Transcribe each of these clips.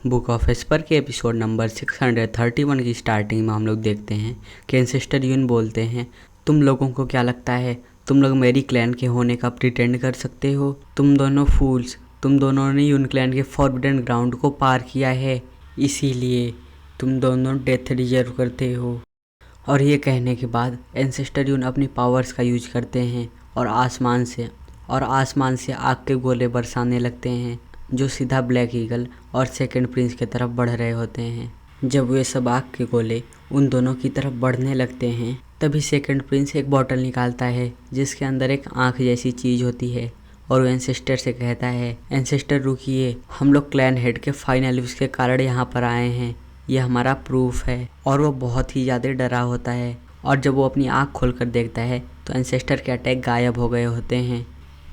Book of Esper के episode number 631 की starting में हम लोग देखते हैं कि एंसेस्टर यून बोलते हैं, तुम लोगों को क्या लगता है तुम लोग मेरी क्लैन के होने का प्रिटेंड कर सकते हो? तुम दोनों फूल्स, तुम दोनों ने यून क्लैन के फॉरबिडन ग्राउंड को पार किया है, इसीलिए तुम दोनों डेथ डिजर्व करते हो। और ये कहने के बाद एंसेस्टर यून अपनी पावर्स का यूज करते हैं और आसमान से आग के गोले बरसाने लगते हैं जो सीधा ब्लैक ईगल और सेकंड प्रिंस की तरफ बढ़ रहे होते हैं। जब वे सब आग के गोले उन दोनों की तरफ बढ़ने लगते हैं तभी सेकंड प्रिंस एक बॉटल निकालता है जिसके अंदर एक आँख जैसी चीज़ होती है और वो एंसेस्टर से कहता है, एंसेस्टर रुकिए, हम लोग क्लैन हेड के फाइनल यूज के कारण यहाँ पर आए हैं, ये हमारा प्रूफ है। और वो बहुत ही ज़्यादा डरा होता है और जब वो अपनी आँख खोल कर देखता है तो एंसेस्टर के अटैक गायब हो गए होते हैं।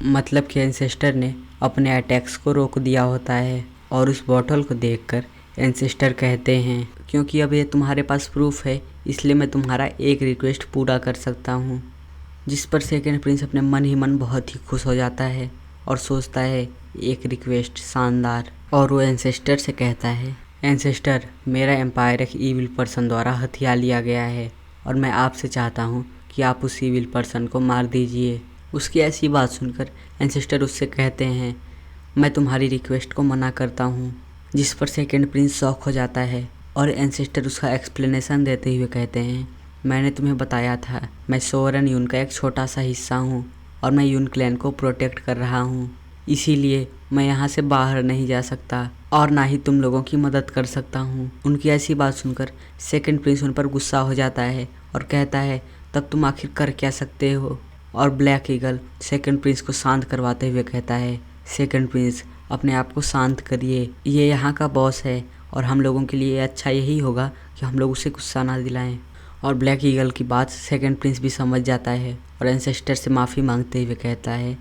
मतलब कि एंसेस्टर ने अपने अटैक्स को रोक दिया होता है। और उस बॉटल को देखकर एंसेस्टर कहते हैं, क्योंकि अब ये तुम्हारे पास प्रूफ है इसलिए मैं तुम्हारा एक रिक्वेस्ट पूरा कर सकता हूँ। जिस पर सेकंड प्रिंस अपने मन ही मन बहुत ही खुश हो जाता है और सोचता है एक रिक्वेस्ट शानदार। और वो एंसेस्टर से कहता है, एंसेस्टर, मेरा एम्पायर एक ईविल पर्सन द्वारा हथिया लिया गया है और मैं आपसे चाहता हूँ कि आप उस ईविल पर्सन को मार दीजिए। उसकी ऐसी बात सुनकर एंसेस्टर उससे कहते हैं, मैं तुम्हारी रिक्वेस्ट को मना करता हूँ। जिस पर सेकंड प्रिंस शॉक हो जाता है और एंसेस्टर उसका एक्सप्लेनेशन देते हुए कहते हैं, मैंने तुम्हें बताया था मैं सोवरन यून का एक छोटा सा हिस्सा हूँ और मैं यून क्लैन को प्रोटेक्ट कर रहा हूँ, इसीलिए मैं यहाँ से बाहर नहीं जा सकता और ना ही तुम लोगों की मदद कर सकता हूँ। उनकी ऐसी बात सुनकर सेकंड प्रिंस उन पर गुस्सा हो जाता है और कहता है, तब तुम आखिर कर क्या सकते हो? और ब्लैक ईगल सेकंड प्रिंस को शांत करवाते हुए कहता है, सेकंड प्रिंस, अपने आप को शांत करिए, ये यहाँ का बॉस है और हम लोगों के लिए अच्छा यही होगा कि हम लोग उसे गुस्सा ना दिलाएं। और ब्लैक ईगल की बात सेकंड प्रिंस भी समझ जाता है और एंसेस्टर से माफ़ी मांगते हुए कहता है,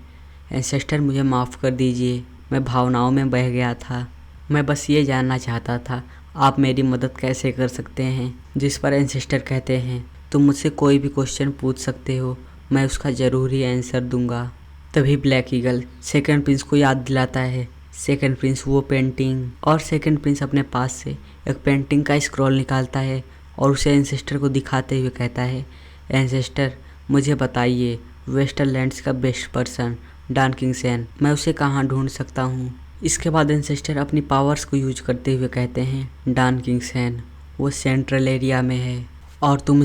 एंसेस्टर मुझे माफ़ कर दीजिए, मैं भावनाओं में बह गया था, मैं बस ये जानना चाहता था आप मेरी मदद कैसे कर सकते हैं। जिस पर एंसेस्टर कहते हैं, तुम मुझसे कोई भी क्वेश्चन पूछ सकते हो, मैं उसका ज़रूर ही आंसर दूंगा। तभी ब्लैक ईगल सेकंड प्रिंस को याद दिलाता है सेकंड प्रिंस वो पेंटिंग, और सेकंड प्रिंस अपने पास से एक पेंटिंग का स्क्रॉल निकालता है और उसे एंसेस्टर को दिखाते हुए कहता है, एंसेस्टर मुझे बताइए वेस्टरलैंड्स का बेस्ट पर्सन डॉन किंगसेन, मैं उसे कहाँ ढूंढ सकता हूँ? इसके बाद एंसेस्टर अपनी पावर्स को यूज करते हुए कहते हैं, डॉन किंगसेन वो सेंट्रल एरिया में है और तुम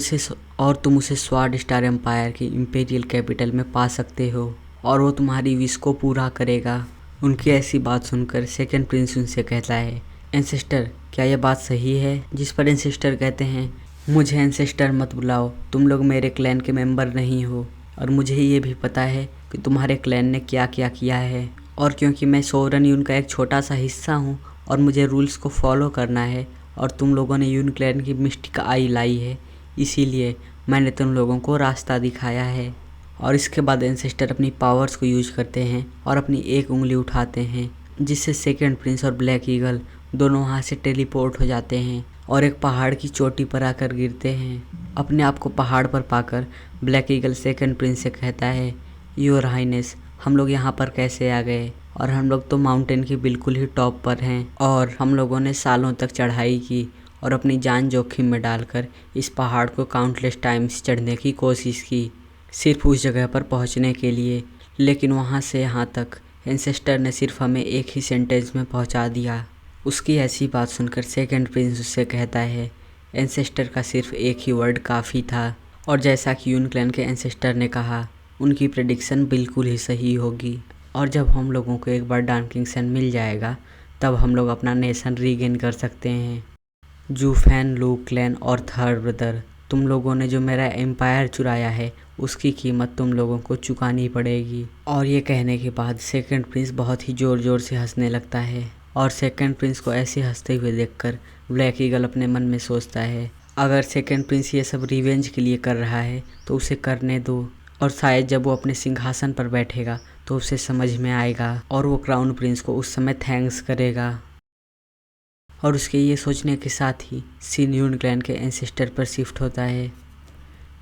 उसे स्वॉर्ड स्टार एम्पायर की इंपीरियल कैपिटल में पा सकते हो और वो तुम्हारी विश को पूरा करेगा। उनकी ऐसी बात सुनकर सेकंड प्रिंस उनसे कहता है, एंसेस्टर क्या यह बात सही है? जिस पर एंसेस्टर कहते हैं, मुझे एंसेस्टर मत बुलाओ, तुम लोग मेरे क्लैन के मेंबर नहीं हो और मुझे ये भी पता है कि तुम्हारे क्लैन ने क्या क्या किया है। और क्योंकि मैं सोवरन यून का एक छोटा सा हिस्सा हूँ और मुझे रूल्स को फॉलो करना है और तुम लोगों ने यून क्लैन की मिस्टिक आई लाई है, इसीलिए मैंने तुम लोगों को रास्ता दिखाया है। और इसके बाद एंसेस्टर अपनी पावर्स को यूज करते हैं और अपनी एक उंगली उठाते हैं जिससे सेकंड प्रिंस और ब्लैक ईगल दोनों वहाँ से टेलीपोर्ट हो जाते हैं और एक पहाड़ की चोटी पर आकर गिरते हैं। अपने आप को पहाड़ पर पाकर ब्लैक ईगल सेकंड प्रिंस से कहता है, योर हाइनेस, हम लोग यहाँ पर कैसे आ गए? और हम लोग तो माउंटेन के बिल्कुल ही टॉप पर हैं और हम लोगों ने सालों तक चढ़ाई की और अपनी जान जोखिम में डालकर इस पहाड़ को काउंटलेस टाइम्स चढ़ने की कोशिश की, सिर्फ उस जगह पर पहुंचने के लिए, लेकिन वहां से यहाँ तक एंसेस्टर ने सिर्फ हमें एक ही सेंटेंस में पहुंचा दिया। उसकी ऐसी बात सुनकर सेकंड प्रिंस उससे कहता है, एंसेस्टर का सिर्फ एक ही वर्ड काफ़ी था। और जैसा कि यून क्लैन के एंसेस्टर ने कहा, उनकी प्रेडिक्शन बिल्कुल ही सही होगी और जब हम लोगों को एक बार डॉन किंगसेन मिल जाएगा तब हम लोग अपना नेशन रीगेन कर सकते हैं। जूफैन, लू क्लैन और थर्ड ब्रदर, तुम लोगों ने जो मेरा एम्पायर चुराया है उसकी कीमत तुम लोगों को चुकानी पड़ेगी। और ये कहने के बाद सेकंड प्रिंस बहुत ही ज़ोर ज़ोर से हंसने लगता है और सेकंड प्रिंस को ऐसे हंसते हुए देखकर ब्लैक ईगल अपने मन में सोचता है, अगर सेकंड प्रिंस ये सब रिवेंज के लिए कर रहा है तो उसे करने दो और शायद जब वो अपने सिंहासन पर बैठेगा तो उसे समझ में आएगा और वो क्राउन प्रिंस को उस समय थैंक्स करेगा। और उसके ये सोचने के साथ ही सीन यून क्लैन के एंसेस्टर पर शिफ्ट होता है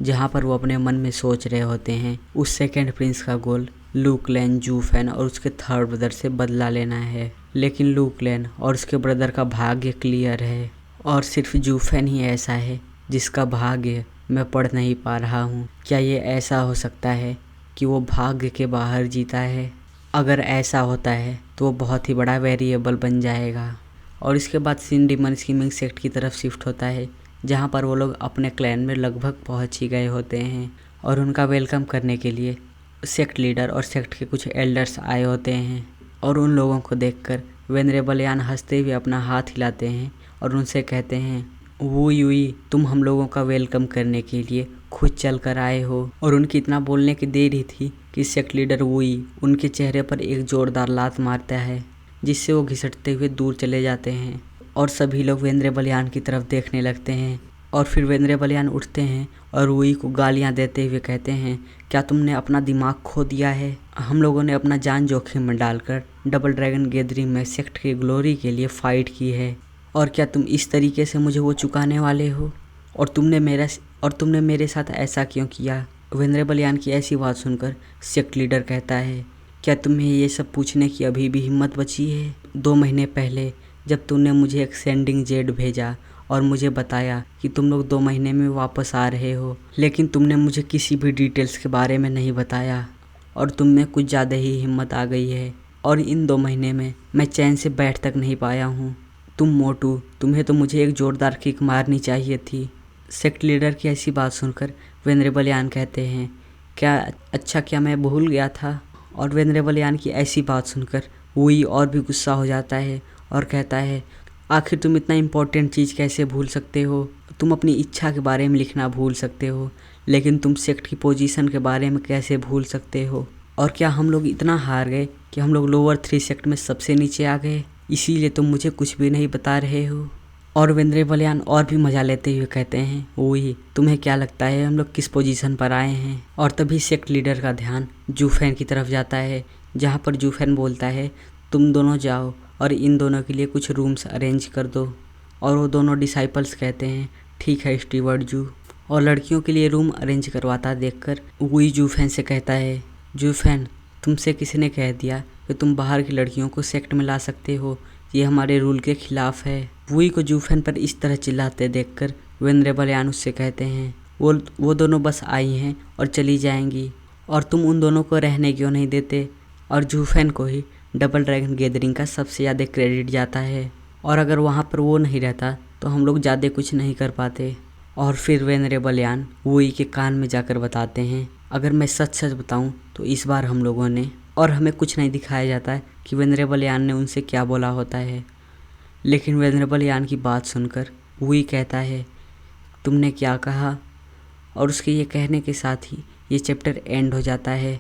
जहाँ पर वो अपने मन में सोच रहे होते हैं उस सेकंड प्रिंस का गोल लूक लैन, जू फैन और उसके थर्ड ब्रदर से बदला लेना है। लेकिन लूक लैन और उसके ब्रदर का भाग्य क्लियर है और सिर्फ जू फैन ही ऐसा है जिसका भाग्य मैं पढ़ नहीं पा रहा हूँ। क्या ये ऐसा हो सकता है कि वो भाग्य के बाहर जीता है? अगर ऐसा होता है तो वो बहुत ही बड़ा वेरिएबल बन जाएगा। और इसके बाद सीन डीमन स्कीमिंग सेक्ट की तरफ शिफ्ट होता है, जहाँ पर वो लोग अपने क्लैन में लगभग पहुँच ही गए होते हैं और उनका वेलकम करने के लिए सेक्ट लीडर और सेक्ट के कुछ एल्डर्स आए होते हैं। और उन लोगों को देखकर वेनरेबल यान हंसते हुए अपना हाथ हिलाते हैं और उनसे कहते हैं, वो यूई, तुम हम लोगों का वेलकम करने के लिए खुद चल कर आए हो। और उनकी इतना बोलने की देर ही थी कि सेक्ट लीडर वुई उनके चेहरे पर एक जोरदार लात मारता है, जिससे वो घिसटते हुए दूर चले जाते हैं। और सभी लोग वेनरेबल यान की तरफ देखने लगते हैं। और फिर वेनरेबल यान उठते हैं और वुई को गालियां देते हुए कहते हैं, क्या तुमने अपना दिमाग खो दिया है? हम लोगों ने अपना जान जोखिम में डालकर डबल ड्रैगन गैदरिंग में सेक्ट की ग्लोरी के लिए फाइट की है, और क्या तुम इस तरीके से मुझे वो चुकाने वाले हो? और तुमने मेरे साथ ऐसा क्यों किया? वेनरेबल यान की ऐसी बात सुनकर सेक्ट लीडर कहता है, क्या तुम्हें ये सब पूछने की अभी भी हिम्मत बची है? 2 महीने पहले जब तुमने मुझे एक सेंडिंग जेट भेजा और मुझे बताया कि तुम लोग 2 महीने में वापस आ रहे हो, लेकिन तुमने मुझे किसी भी डिटेल्स के बारे में नहीं बताया और तुम में कुछ ज़्यादा ही हिम्मत आ गई है। और इन 2 महीने में मैं चैन से बैठ तक नहीं पाया हूँ। तुम मोटू, तुम्हें तो मुझे एक ज़ोरदार किक मारनी चाहिए थी। सेक्ट लीडर की ऐसी बात सुनकर वेनरेबल यान कहते हैं, क्या मैं भूल गया था? और वेनरेबल यान की ऐसी बात सुनकर वुई और भी गुस्सा हो जाता है और कहता है, आखिर तुम इतना इम्पोर्टेंट चीज़ कैसे भूल सकते हो? तुम अपनी इच्छा के बारे में लिखना भूल सकते हो, लेकिन तुम सेक्ट की पोजीशन के बारे में कैसे भूल सकते हो? और क्या हम लोग इतना हार गए कि हम लोग लोअर 3 सेक्ट में सबसे नीचे आ गए, इसीलिए तुम मुझे कुछ भी नहीं बता रहे हो? और वेनरेबल यान और भी मज़ा लेते हुए कहते हैं, वही, तुम्हें क्या लगता है हम लोग किस पोजीशन पर आए हैं? और तभी सेक्ट लीडर का ध्यान जूफैन की तरफ जाता है, जहाँ पर जूफैन बोलता है, तुम दोनों जाओ और इन दोनों के लिए कुछ रूम्स अरेंज कर दो। और वो दोनों डिसाइपल्स कहते हैं, ठीक है स्टीवर्ड जू। और लड़कियों के लिए रूम अरेंज करवाता देखकर वुई जूफैन से कहता है, जूफैन, तुमसे किसने कह दिया कि तुम बाहर की लड़कियों को सेक्ट में ला सकते हो? ये हमारे रूल के खिलाफ है। वुई को जूफैन पर इस तरह चिल्लाते देखकर वेनरेबल यान उससे कहते हैं, वो दोनों बस आई हैं और चली जाएंगी, और तुम उन दोनों को रहने क्यों नहीं देते? और जूफैन को ही डबल ड्रैगन गैदरिंग का सबसे ज़्यादा क्रेडिट जाता है, और अगर वहाँ पर वो नहीं रहता तो हम लोग ज़्यादा कुछ नहीं कर पाते। और फिर वेनरेबल यान वुई के कान में जाकर बताते हैं, अगर मैं सच सच बताऊँ तो इस बार हम लोगों ने, और हमें कुछ नहीं दिखाया जाता है कि वेनरेबल यान ने उनसे क्या बोला होता है। लेकिन वेनरेबल यान की बात सुनकर वुई कहता है, तुमने क्या कहा? और उसके ये कहने के साथ ही ये चैप्टर एंड हो जाता है।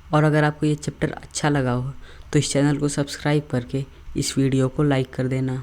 और अगर आपको ये चैप्टर अच्छा लगा हो तो इस चैनल को सब्सक्राइब करके इस वीडियो को लाइक कर देना।